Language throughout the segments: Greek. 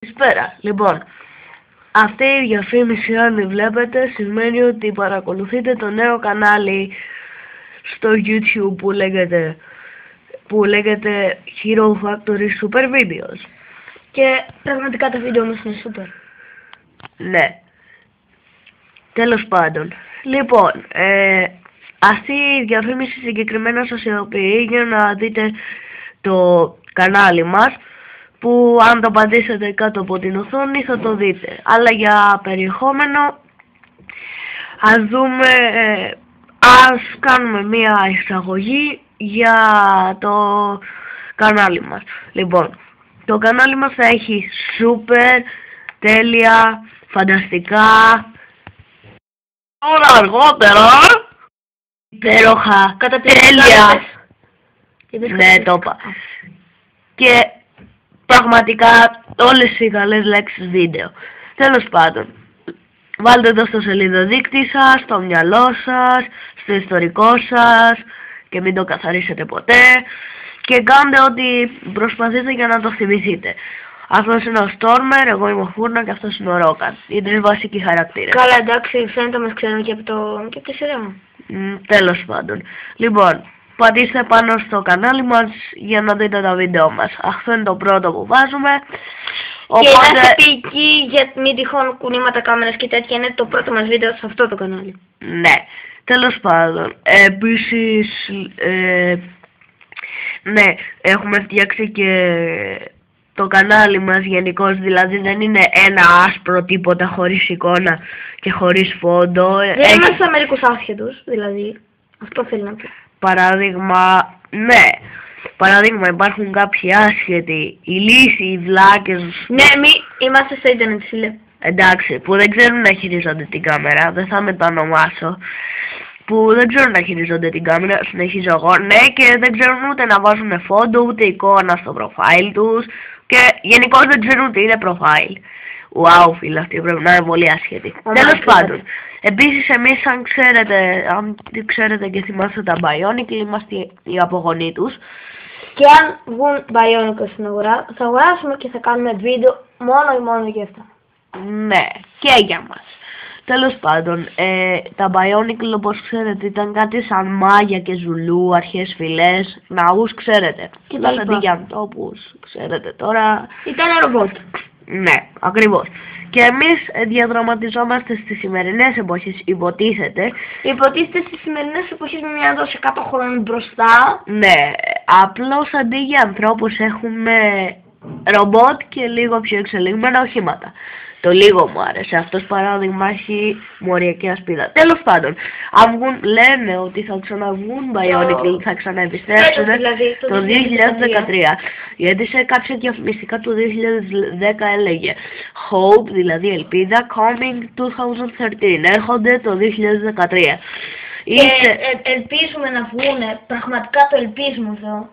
Καλησπέρα. Λοιπόν, αυτή η διαφήμιση, αν τη βλέπετε, σημαίνει ότι παρακολουθείτε το νέο κανάλι στο YouTube που λέγεται Hero Factory Super Videos. Και πραγματικά τα βίντεο μας είναι super. Ναι. Τέλος πάντων. Λοιπόν, αυτή η διαφήμιση συγκεκριμένα σας ειδοποιεί για να δείτε το κανάλι μας, που αν το πατήσετε κάτω από την οθόνη θα το δείτε. Αλλά για περιεχόμενο, ας κάνουμε μία εισαγωγή για το κανάλι μας. Λοιπόν, το κανάλι μας θα έχει super, τέλεια, φανταστικά, τώρα αργότερα, υπέροχα, τέλεια, ναι, το είπα, και πραγματικά όλες οι καλές λέξεις βίντεο. Τέλος πάντων, βάλτε το στο σελίδοδείκτη σας, στο μυαλό σας, στο ιστορικό σας και μην το καθαρίσετε ποτέ και κάντε ό,τι προσπαθείτε για να το θυμηθείτε. Αυτός είναι ο Stormer, εγώ είμαι ο Φούρνα και αυτός είναι ο Ρόκαν. Οι τρεις βασικοί χαρακτήρες. Καλά, εντάξει, φαίνεται μας ξέρουν και από τη σειρά. Τέλος πάντων. Λοιπόν, πατήστε πάνω στο κανάλι μας για να δείτε τα βίντεο μας. Αυτό είναι το πρώτο που βάζουμε. Και να είστε ποιητικοί για μην τυχόν κουνήματα κάμερας και τέτοια, είναι το πρώτο μας βίντεο σε αυτό το κανάλι. Ναι, τέλος πάντων. Επίσης, ναι, έχουμε φτιάξει και το κανάλι μας γενικώς, δηλαδή δεν είναι ένα άσπρο τίποτα χωρίς εικόνα και χωρίς φόντο. Δεν είμαστε μερικούς άσχετους, δηλαδή, αυτό θέλω να πω. Παράδειγμα, ναι, παράδειγμα υπάρχουν κάποιοι άσχετοι, ηλίθιοι, οι βλάκες. Ναι, είμαστε στο ίντερνετ, φίλε. Εντάξει, που δεν ξέρουν να χειρίζονται την κάμερα, δεν θα μετανομάσω. Που δεν ξέρουν να χειριζόνται την κάμερα, συνεχίζω εγώ, ναι, και δεν ξέρουν ούτε να βάζουν φόντο, ούτε εικόνα στο προφάιλ τους και γενικώς δεν ξέρουν τι είναι προφάιλ. Wow, φίλε, αυτοί πρέπει να είναι πολύ άσχετοι. Τέλος πάντων, επίσης εμείς αν ξέρετε και θυμάστε τα Bionicle, είμαστε οι απογονοί τους. Και αν βγουν Bionicle στην αγορά, θα αγοράσουμε και θα κάνουμε βίντεο μόνο για αυτά. Ναι, και για μας. Τέλος πάντων, τα Bionicle, όπως ξέρετε, ήταν κάτι σαν μάγια και ζουλού, αρχές φυλές, ναούς, ξέρετε. Και τα λοιπά. Αντί για ανθρώπους, ξέρετε τώρα. Ήταν ρομπότ. Ναι, ακριβώς. Και εμείς διαδραματιζόμαστε στις σημερινές εποχές, υποτίθεται. Υποτίθεται στις σημερινές εποχές με μια δόση 100 χρόνων μπροστά. Ναι, απλώς αντί για ανθρώπους έχουμε ρομπότ και λίγο πιο εξελιγμένα οχήματα. Το λίγο μου άρεσε. Αυτός παράδειγμα έχει μοριακή ασπίδα. Τέλος πάντων, αν λένε ότι θα ξαναβγούν Bionicle, θα ξαναεπιστρέψουν το 2013. Γιατί σε κάποια διαφημιστικά του 2010 έλεγε Hope, δηλαδή ελπίδα, coming 2013. Έρχονται το 2013. Ελπίζουμε να βγούνε, πραγματικά το ελπίζουμε εδώ,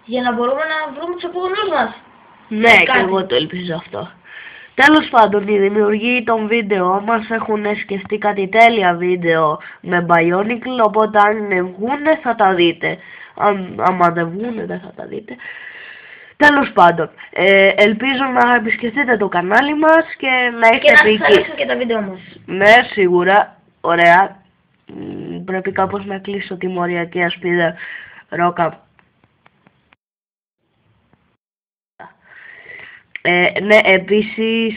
για να μπορούμε να βρούμε τους απογονούς μας. Ναι, και εγώ το ελπίζω αυτό. Τέλος πάντων, οι δημιουργοί των βίντεο μας έχουν σκεφτεί κάτι τέλεια βίντεο με Bionicle, οπότε αν βγούνε θα τα δείτε. Άμα δεν βγούνε δεν θα τα δείτε. Τέλος πάντων, ελπίζω να επισκεφτείτε το κανάλι μας και να είστε ποιητικοί. Και να σας αρέσουν και τα βίντεο μας. Ναι, σίγουρα. Ωραία. Πρέπει κάπως να κλείσω τη μοριακή ασπίδα Ρόκα. Ναι, επίσης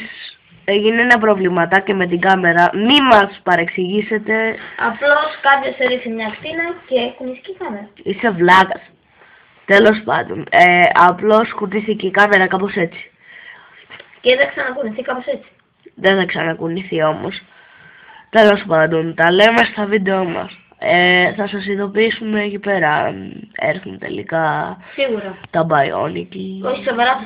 έγινε ένα προβληματάκι με την κάμερα. Μη μας παρεξηγήσετε. Απλώς κάποιος έριξε μια ακτίνα και κουνήθηκε η κάμερα. Είσαι βλάκας. Τέλος πάντων, απλώς κουνήθηκε η κάμερα κάπως έτσι. Και δεν ξανακουνηθεί κάπως έτσι. Δεν θα ξανακουνηθεί όμως. Τέλος πάντων, τα λέμε στα βίντεο μας. Θα σας ειδοποιήσουμε εκεί πέρα αν έρθουν τελικά σίγουρα τα Bionicle. Όχι, σοβαρά.